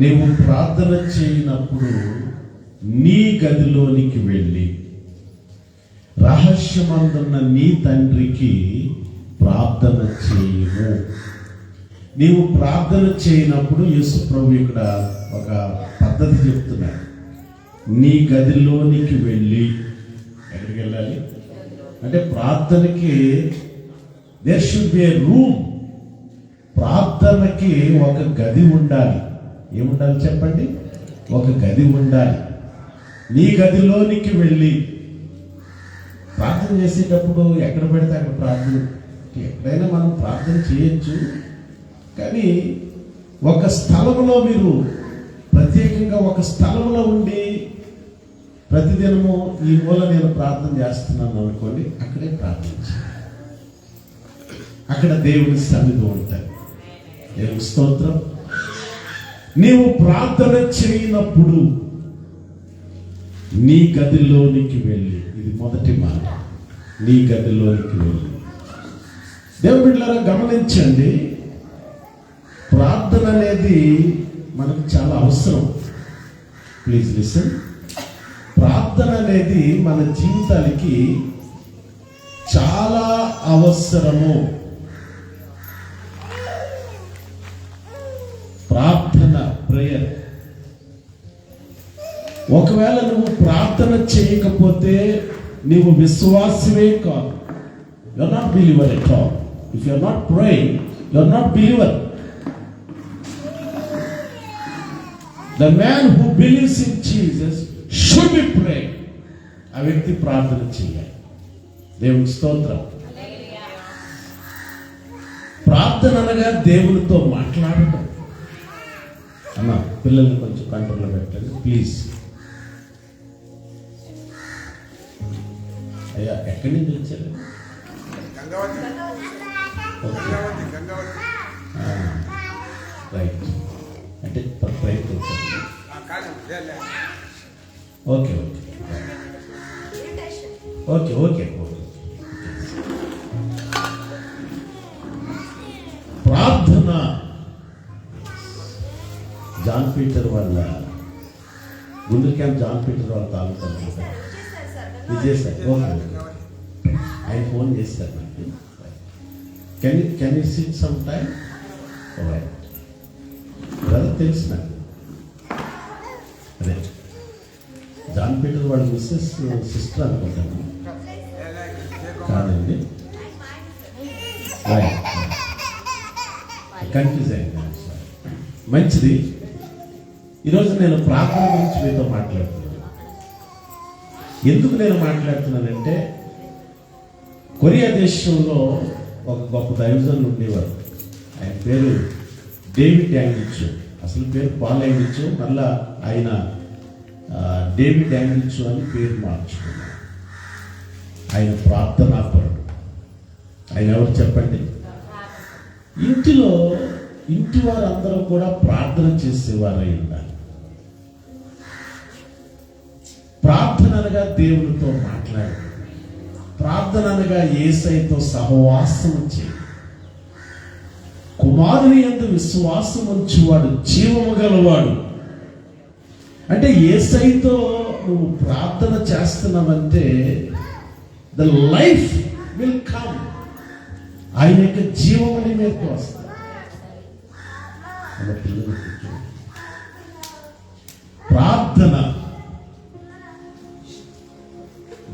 నీవు ప్రార్థన చేయనప్పుడు నీ గదిలోనికి వెళ్ళి రహస్యమందున్న నీ తండ్రికి ప్రార్థన చేయము. నీవు ప్రార్థన చేయనప్పుడు యేసు ప్రభు ఇక్కడ ఒక పద్ధతి చెప్తున్నాడు. నీ గదిలోనికి వెళ్ళి, ఎక్కడికి వెళ్ళాలి అంటే ప్రార్థనకి there should be a room. ప్రార్థనకి ఒక గది ఉండాలి. ఏముండాలి చెప్పండి? ఒక గది ఉండాలి. నీ గదిలోనికి వెళ్ళి ప్రార్థన చేసేటప్పుడు ఎక్కడ పెడితే అక్కడ ప్రార్థన, ఎక్కడైనా మనం ప్రార్థన చేయొచ్చు. కానీ ఒక స్థలంలో, మీరు ప్రత్యేకంగా ఒక స్థలంలో ఉండి ప్రతిదినము ఈ మూల నేను ప్రార్థన చేస్తున్నాను అనుకోండి, అక్కడే ప్రార్థించాలి. అక్కడ దేవుని సన్నిధి ఉంటుంది. దేవుని స్తోత్రం. నీవు ప్రార్థన చేయనప్పుడు నీ గదిలోనికి వెళ్ళి, ఇది మొదటి మాట, నీ గదిలోనికి వెళ్ళి. దేవుని బిడ్డలారా గమనించండి, ప్రార్థన అనేది మనకు చాలా అవసరం. Please listen. ప్రార్థన అనేది మన జీవితానికి చాలా అవసరము. ప్రార్థన, ప్రేయర్. ఒకవేళ నువ్వు ప్రార్థన చేయకపోతే నీవు విశ్వాసమే కాదు. You are not believer at all. If you are not praying, you are not believer. The man who believes in Jesus should be praying. ఆ వ్యక్తి ప్రార్థన చేయాలి. దేవునికి స్తోత్రం. ప్రార్థన అనగా దేవునితో మాట్లాడటం. అమ్మా, పిల్లల్ని కొంచెం కంట్రోల్లో పెట్టండి ప్లీజ్. అయ్యా, ఎక్కడి నుంచి వచ్చారు? రైట్, అంటే ప్రయత్నం. Okay okay okay okay okay. ప్రార్థన జాన్ పీటర్ వాళ్ళ గుండె క్యాంప్, జాన్ పీటర్ వాళ్ళ తాలూకా ఇది చేస్తారు. ఓకే, ఆయన ఫోన్ చేస్తారు నాకు. Can you SIT some time? Right brother, తెలుసు నాకు. అదే జాన్ పీటర్ వాళ్ళ మిస్సెస్ సిస్టర్ అనుకుంటాను కాదండి. కన్ఫ్యూజ్ అయింది. మంచిది. ఈరోజు నేను ప్రార్థన గురించి మీతో మాట్లాడుతున్నాను. ఎందుకు నేను మాట్లాడుతున్నానంటే, కొరియా దేశంలో ఒక గొప్ప దైవజనులు ఉండేవారు. ఆయన పేరు డేవిడ్ యాంగిల్చు. అసలు పేరు పాల్ యాంగిల్చు, మళ్ళా ఆయన డేవిడ్ యాంగిల్చు అని పేరు మార్చుకున్నారు. ఆయన ప్రార్థనాపరుడు. ఆయన ఎవరు చెప్పండి? ఇంటిలో ఇంటి వారందరూ కూడా ప్రార్థన చేసేవారై ఉండాలి. ప్రార్థన అనగా దేవునితో మాట్లాడు. ప్రార్థన అనగా యేసయ్యతో సహవాసం చేయి. కుమారుని యందు విశ్వాసం ఉంచువాడు జీవము గలవాడు. అంటే యేసయ్యతో నువ్వు ప్రార్థన చేస్తున్నావంటే ద లైఫ్ విల్ కమ్. ఆయన యొక్క జీవము నీ మీదకి వస్తుంది. ప్రార్థన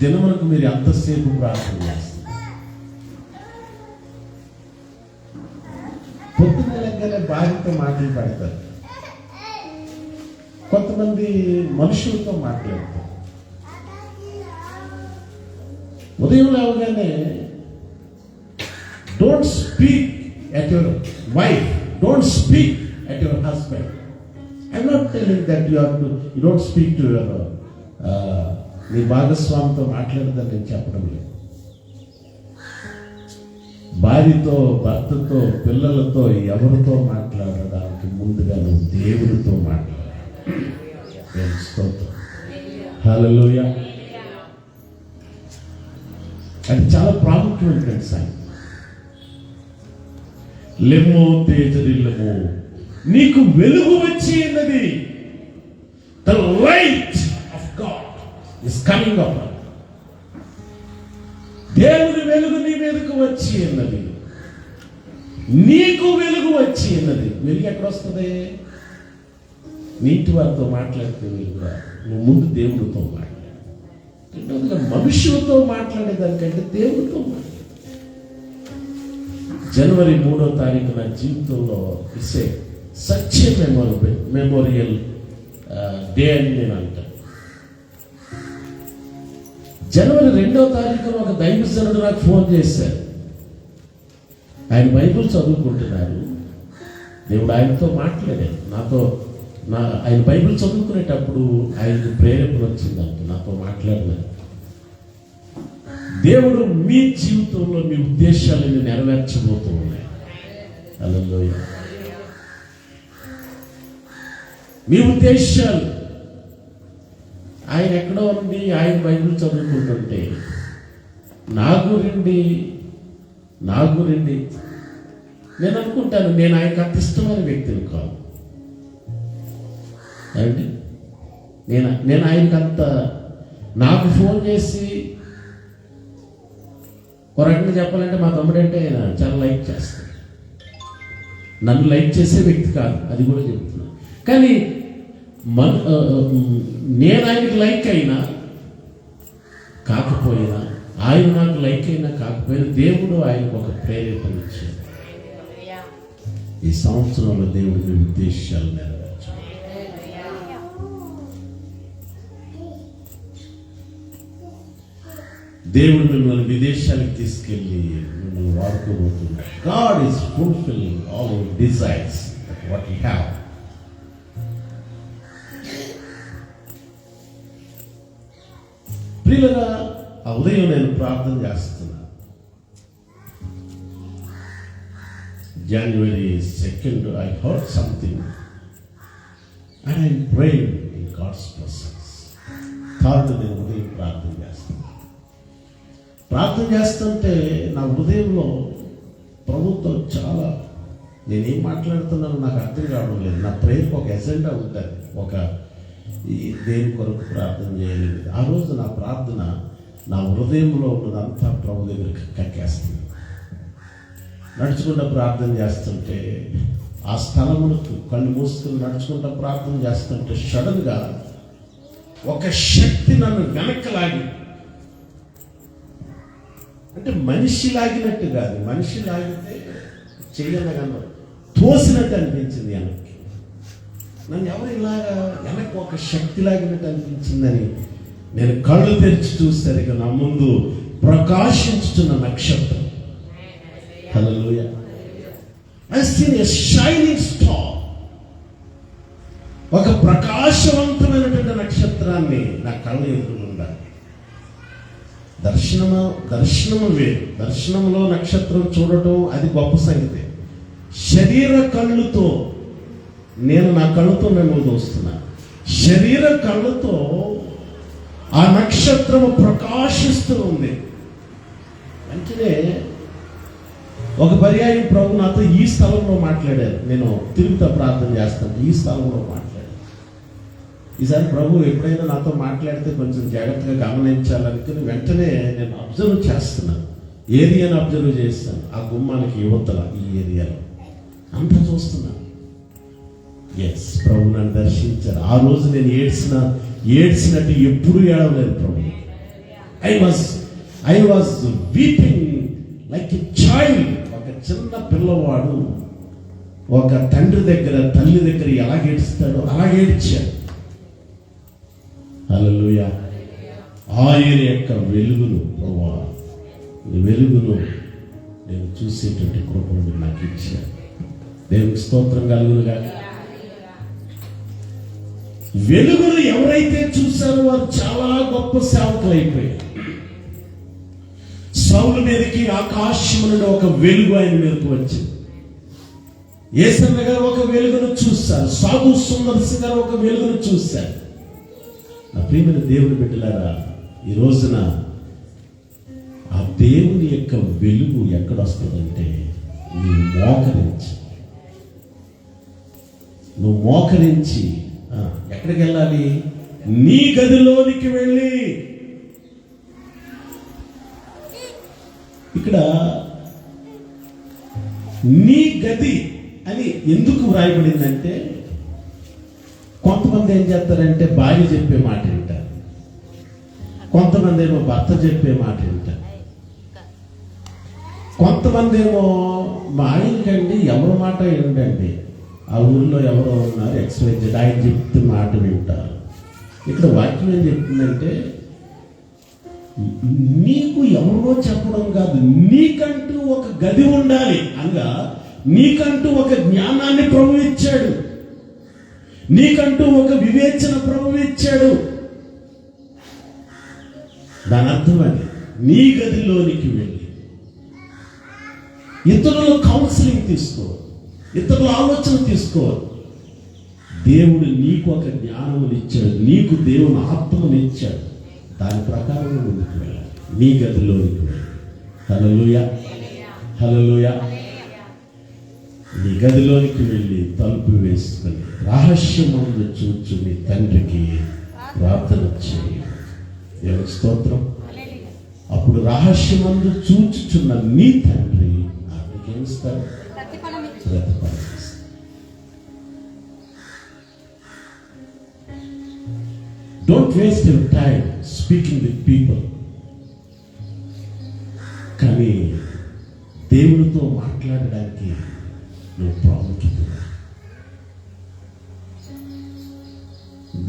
దినములకు మీరు ఎంతసేపు ప్రార్థన చేస్తారు? పొద్దున్న లెక్కనే భార్యతో మాటలు పెడతారు. కొంతమంది మనుషులతో మాట్లాడతారు. ఉదయం లేవగానే don't speak at your wife, don't speak at your husband. I'm not telling that you don't speak to your నీ భాగస్వామితో మాట్లాడదని నేను చెప్పడం లేదు. భార్యతో, భర్తతో, పిల్లలతో, ఎవరితో మాట్లాడడానికి ముందుగా నువ్వు దేవుడితో మాట్లాడాలి. హల్లెలూయా. అది చాలా ప్రాముఖ్యమైన సాయం. లెమ్మో తేజరిల్లము నీకు వెలుగు వచ్చి ఉన్నది. The light of God is coming up. దేవుని వెలుగు నీ మీదకు వచ్చి ఉన్నది. నీకు వెలుగు వచ్చి ఉన్నది. వెలుగు ఎక్కడ వస్తుంది? నీ ఇంటి వారితో మాట్లాడితే వెలుగు రాదు. నువ్వు ముందు దేవుడితో మాట్లాడు. రెండవదిగా మనుషులతో మాట్లాడేదానికంటే దేవుడితో మాట్లాడు. జనవరి 3వ తారీఖు నా జీవితంలో ఇసే సచ్ మెమోరియల్ డే అని నేను అంటాను. జనవరి 2వ తారీఖున ఒక దైవజనుడు నాకు ఫోన్ చేశారు. ఆయన బైబిల్ చదువుకుంటున్నారు. దేవుడు ఆయనతో మాట్లాడారు. ఆయన బైబిల్ చదువుకునేటప్పుడు ఆయనకు ప్రేరేపణ వచ్చిందంట నాతో మాట్లాడినారు. దేవుడు మీ జీవితంలో మీ ఉద్దేశాలను నెరవేర్చబోతూ ఉన్నాయి. హల్లెలూయా. మీ ఉద్దేశాలు ఆయన ఎక్కడో ఉండి ఆయన బైబిల్ చదువుకుంటుంటే నా గురించి నేను అనుకుంటాను, నేను ఆయనకు అంత ఇష్టమైన వ్యక్తిని కాదు. ఏమండి, నేను ఆయనకు అంత, నాకు ఫోన్ చేసి ఒక రకంగా చెప్పాలంటే మా తమ్ముడంటే ఆయన చాలా లైక్ చేస్తాడు. నన్ను లైక్ చేసే వ్యక్తి కాదు, అది కూడా చెప్తున్నాను. కానీ నేను ఆయనకు లైక్ అయినా కాకపోయినా, ఆయన నాకు లైక్ అయినా కాకపోయినా, దేవుడు ఆయనకు ఒక ప్రేరేపణ ఇచ్చాడు. ఈ సంవత్సరంలో దేవుడి మీ ఉద్దేశాలు నెరవేర్చాలి. దేవుడు మిమ్మల్ని విదేశాలకు తీసుకెళ్ళి మిమ్మల్ని వాడుకోబోతున్నాడు. God is fulfilling all your desires, what you have. ప్రియులరా, ఆ ఉదయం నేను ప్రార్థన చేస్తున్నా. January 2nd I heard something and I prayed in God's presence. Third నేను ఉదయం ప్రార్థన చేస్తుంటే నా హృదయంలో ప్రభుత్వం చాలా, నేనేం మాట్లాడుతున్నానో నాకు అర్థం కావడం లేదు. నా ప్రేయర్కి ఒక ఎజెండా ఉంటుంది, ఒక దేని కొరకు ప్రార్థన చేయలేదు. ఆ రోజు నా ప్రార్థన నా హృదయంలో ఉన్నదంతా ప్రభు దగ్గరికి కక్కేస్తుంది. నడుచుకుంటూ ప్రార్థన చేస్తుంటే ఆ స్థలములకు కళ్ళు మూసుకుని నడుచుకుంటూ ప్రార్థన చేస్తుంటే సడన్గా ఒక శక్తి నన్ను వెనక్కి లాగి, అంటే మనిషి లాగినట్టు కాదు, మనిషి లాగితే చెయ్యనగా తోసినట్టు అనిపించింది వెనక్కి. నన్ను ఎవరు ఇలాగా వెనక్కి ఒక శక్తి లాగినట్టు అనిపించిందని నేను కళ్ళు తెరిచి చూసరికి నా ముందు ప్రకాశించుతున్న నక్షత్రం. హల్లెలూయా. I seen a shining star. ఒక ప్రకాశవంతమైనటువంటి నక్షత్రాన్ని నా కళ్ళు ఎదురుగుండా. దర్శనము వేరు. దర్శనంలో నక్షత్రం చూడటం అది గొప్ప సంగతి. శరీర కళ్ళుతో నేను నా కళ్ళుతో నేను చూస్తున్నా. శరీర కళ్ళుతో ఆ నక్షత్రము ప్రకాశిస్తూ ఉంది. వెంటనే ఒక పర్యాయం ప్రభు నాతో ఈ స్థలంలో మాట్లాడారు. నేను తిరుగుతా ప్రార్థన చేస్తాను, ఈ స్థలంలో మాట్లాడారు. ఈసారి ప్రభు ఎప్పుడైనా నాతో మాట్లాడితే కొంచెం జాగ్రత్తగా గమనించాలనుకుని వెంటనే నేను అబ్జర్వ్ చేస్తున్నాను. ఏరియాను అబ్జర్వ్ చేస్తాను. ఆ గుమ్మానికి యువతల ఈ ఏరియాలో అంతా చూస్తున్నాను. ఎస్, ప్రభు నన్ను దర్శించారు. ఆ రోజు నేను ఏడ్చినట్టు ఎప్పుడు ఏడవలేదు Prabhu. I was weeping like a child. ఒక చిన్న పిల్లవాడు ఒక తండ్రి దగ్గర తల్లి దగ్గర ఎలాగ ఏడుస్తాడో అలాగే ఏడ్చాడు. హల్లెలూయా. ఆయన యొక్క వెలుగును ప్రభువా, వెలుగును నేను చూసేటువంటి కృపను నాకు ఇచ్చాడు. దేవునికి స్తోత్రం కలుగునుగా. వెలుగును ఎవరైతే చూశారో వారు చాలా గొప్ప సేవకులు అయిపోయారు. సౌలు మీదకి ఆకాశం నుండి ఒక వెలుగు ఆయన మీదకి వచ్చింది. యేసయ్య గారు ఒక వెలుగును చూశారు. సాధు సుందర్శి గారు ఒక వెలుగును చూశారు. నా ప్రియమైన దేవుని బిడ్డలారా, ఈ రోజున ఆ దేవుని యొక్క వెలుగు ఎక్కడ వస్తుందంటే నీ మోకరించి నువ్వు మోకరించి ఎక్కడికి వెళ్ళాలి? నీ గదిలోనికి వెళ్ళి. ఇక్కడ నీ గది అని ఎందుకు వ్రాయబడిందంటే, కొంతమంది ఏం చేస్తారంటే భార్య చెప్పే మాట వింటారు, కొంతమంది ఏమో భర్త చెప్పే మాట వింటారు, కొంతమంది ఏమో మా ఆయనకండి ఎవరి మాట ఏంటండి, ఆ ఊళ్ళో ఎవరో ఉన్నారు ఎక్స్ప్లెయిన్ ఆయన చెప్తే మాట వింటారు. ఇక్కడ వాక్యం ఏం చెప్తుందంటే, నీకు ఎవరో చెప్పడం కాదు, నీకంటూ ఒక గది ఉండాలి. అనగా నీకంటూ ఒక జ్ఞానాన్ని ప్రభువు ఇచ్చాడు, నీకంటూ ఒక వివేచన ప్రభువు ఇచ్చాడు. దాని అర్థం అది, నీ గదిలోనికి వెళ్ళి ఇతరుల కౌన్సిలింగ్ తీసుకో, ఇతరుల ఆలోచన తీసుకో. దేవుడు నీకు ఒక జ్ఞానముని ఇచ్చాడు, నీకు దేవుని ఆత్మని ఇచ్చాడు, దాని ప్రకారం ముందుకు వెళ్ళాలి. నీ గదిలోనికి వెళ్ళి. హల్లెలూయా, హల్లెలూయా. నీ గదిలోనికి వెళ్ళి తలుపు వేసుకొని రహస్యమందు చూచు నీ తండ్రికి ప్రార్థన చేయి. దేవుని స్తోత్రం. అప్పుడు రహస్యమందు చూచుచున్న నీ తండ్రి నీకేమిస్తాడు? ప్రతిఫలం ఇస్తాడు. Don't waste your time speaking with people. కానీ దేవునితో మాట్లాడడానికి నువ్వు ప్రాముఖ్యత.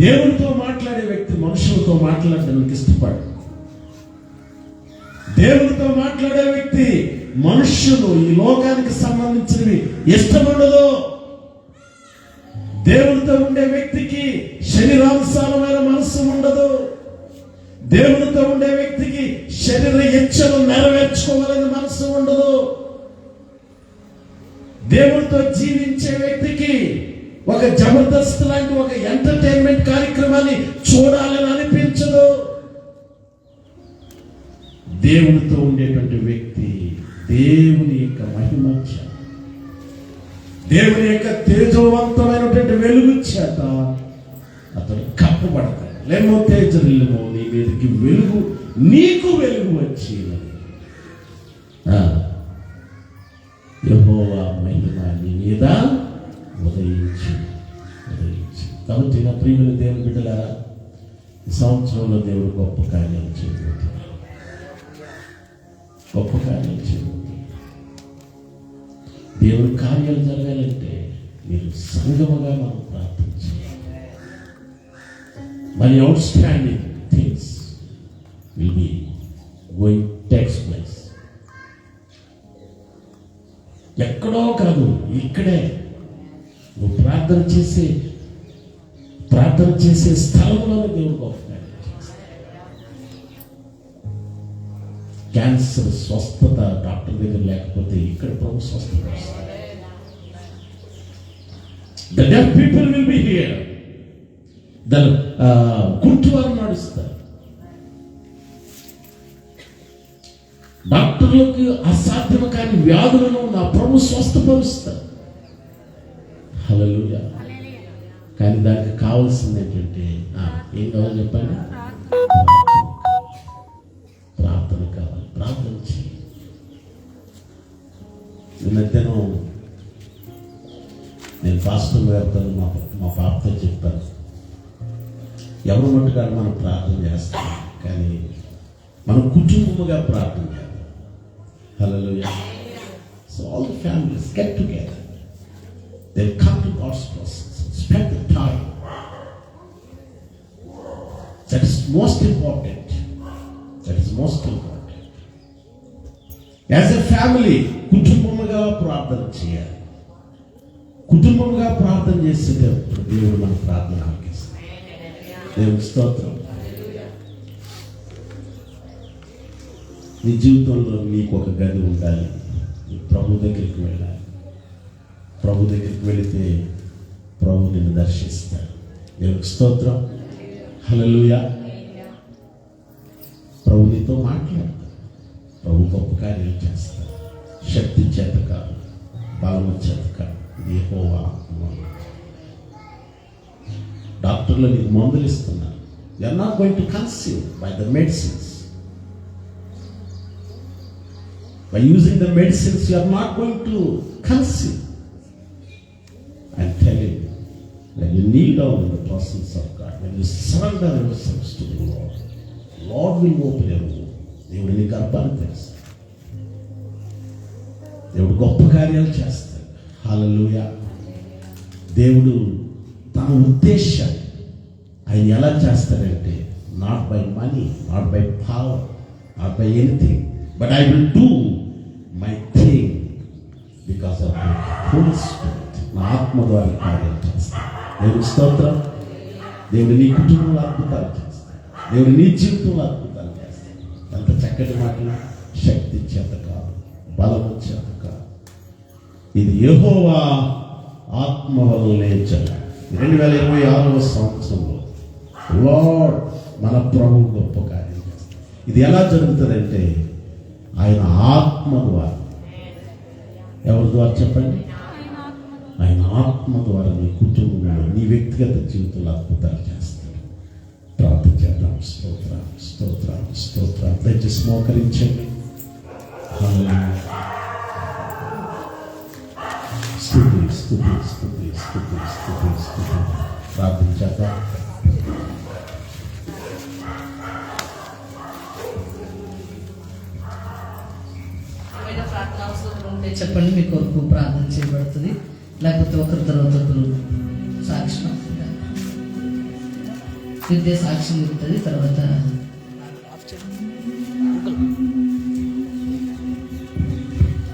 దేవునితో మాట్లాడే వ్యక్తి మనుషులతో మాట్లాడడానికి ఇష్టపడు. దేవునితో మాట్లాడే వ్యక్తి మనుష్యులు ఈ లోకానికి సంబంధించినవి ఇష్టపడదు. దేవునితో ఉండే వ్యక్తికి శరీరానుసారమైన మనస్సు ఉండదు. దేవునితో ఉండే వ్యక్తికి శరీర ఇచ్చను నెరవేర్చుకోవాలని మనస్సు ఉండదు. దేవునితో జీవించే వ్యక్తికి ఒక జబర్దస్త్ లాంటి ఒక ఎంటర్టైన్మెంట్ కార్యక్రమాన్ని చూడాలని అనిపించదు. దేవునితో ఉండేటువంటి వ్యక్తి దేవుని యొక్క మహిమ చేత, దేవుని యొక్క తేజోవంతమైనటువంటి వెలుగు చేత అతను కప్పబడతాడు. లేమో తేజరిల్లేమో నీ మీదకి వెలుగు, నీకు వెలుగు వచ్చినది. యెహోవా మహిమ నీ మీద ఉదయించు. కాబట్టి నా ప్రియమైన దేవుని బిడ్డలారా, ఈ సంవత్సరంలో దేవుడు గొప్ప కార్యాలు చేయబోతున్నాడు. గొప్ప కార్యాలు చేయబోతున్నాడు. దేవుడి కార్యాలు జరగాలంటే మీరు సంగముగా మనం ప్రార్థన చేయాలి. మరి out standing things will be going takes place. ఎక్కడో కాదు, ఇక్కడే నువ్వు ప్రార్థన చేసే స్థలంలోనే దేవుడు గొప్ప కార్యాలు చేస్తాడు. క్యాన్సర్ స్వస్థత డాక్టర్ దగ్గర లేకపోతే ఇక్కడ ప్రభు స్వస్థత వస్తుంది. The deaf people will be here. The కుంటివారు నడుస్తారు. డాక్టర్లకు అసాధ్యం కాని వ్యాధులను నా ప్రభు స్వస్థపరుస్తారు. హల్లెలూయా. కానీ దానికి కావాల్సింది ఏంటంటే ఏం కావాలి చెప్పండి? ప్రార్థన కావాలి. ప్రార్థన చేయి. ఈ మధ్యాహ్నం నేను పాస్టర్ గారితో మా పాపతో చెప్పాను, ఎవరు మట్టుగా మనం ప్రార్థన చేస్తాం, కానీ మనం కుటుంబముగా ప్రార్థన చేయాలి. హల్లెలూయా. So all the families get together. They'll come to God's presence. Spend the time. That is most important. That is most important. As a family, కుటుంబముగా ప్రార్థన చేయాలి. కుటుంబముగా ప్రార్థన చేసేటప్పుడు దేవుడు మన ప్రార్థన ఆలకిస్తాడు. దేవుని స్తోత్రం. నీ జీవితంలో నీకు ఒక గది ఉండాలి. ప్రభు దగ్గరికి వెళ్ళాలి. ప్రభు దగ్గరికి వెళితే ప్రభు నిన్ను దర్శిస్తాడు. దేవునికి స్తోత్రం. హల్లెలూయా. ప్రభు నీతో మాట్లాడతాడు. ప్రభు గొప్ప కార్యాలు చేస్తాడు. శక్తి చేత కాదు, బలము చేత కాదు. యెహోవా డాక్టర్లు నీకు మందులు ఇస్తున్నారు. You are not going to conceive by the medicines. By using the medicines, you are not going to conceive. I am telling you, when you kneel down in the presence of God, when you surrender yourselves to the Lord, Lord will open your womb. దేవుడు నీ గర్భాన్ని తెరుస్తాడు. దేవుడు గొప్ప కార్యాలు చేస్తాడు. హల్లెలూయా. దేవుడు తన ఉద్దేశం ఆయన ఎలా చేస్తాడంటే, not by money, not by power, not by anything, but I will do my thing because of the Holy Spirit. నా ఆత్మ ద్వారా కార్యం చేస్తాను. దేవుని స్తోత్రం. దేవుడు నీ కుటుంబంలో అద్భుతాలు చేస్తాడు. దేవుడు నీ జీవితంలో అద్భుతాలు చేస్తాడు. అంత చక్కటి మాటలు శక్తి చేత కాదు, బలము చేత కాదు. ఇది యెహోవా ఆత్మ వల్లనే జరగాలి. 2026వ సంవత్సరంలో లార్డ్ మన ప్రభు గొప్ప కార్యం చేస్తాడు. ఇది ఎలా జరుగుతుందంటే ఆయన ఆత్మ ద్వారా. ఎవరి ద్వారా చెప్పండి? ఆయన ఆత్మ ద్వారా నీ కుటుంబంలో, నీ వ్యక్తిగత జీవితంలో అద్భుతాలు చేస్తాడు. ప్రార్థన చేద్దాం. స్తోత్రం, స్తోత్రం, స్తోత్రం. దయచేసి మోకరించండి. స్తుతి, స్తుతి, స్తుతి, స్తుతి, స్తుతి, స్తుతి. ప్రార్థన చేద్దాం. చెప్పండి, మీ కొరకు ప్రార్థన చేయబడుతుంది. లేకపోతే ఒకరి తర్వాత ఒకరు సాక్ష్యం, విద్య సాక్ష్యం ఇస్తుంది. తర్వాత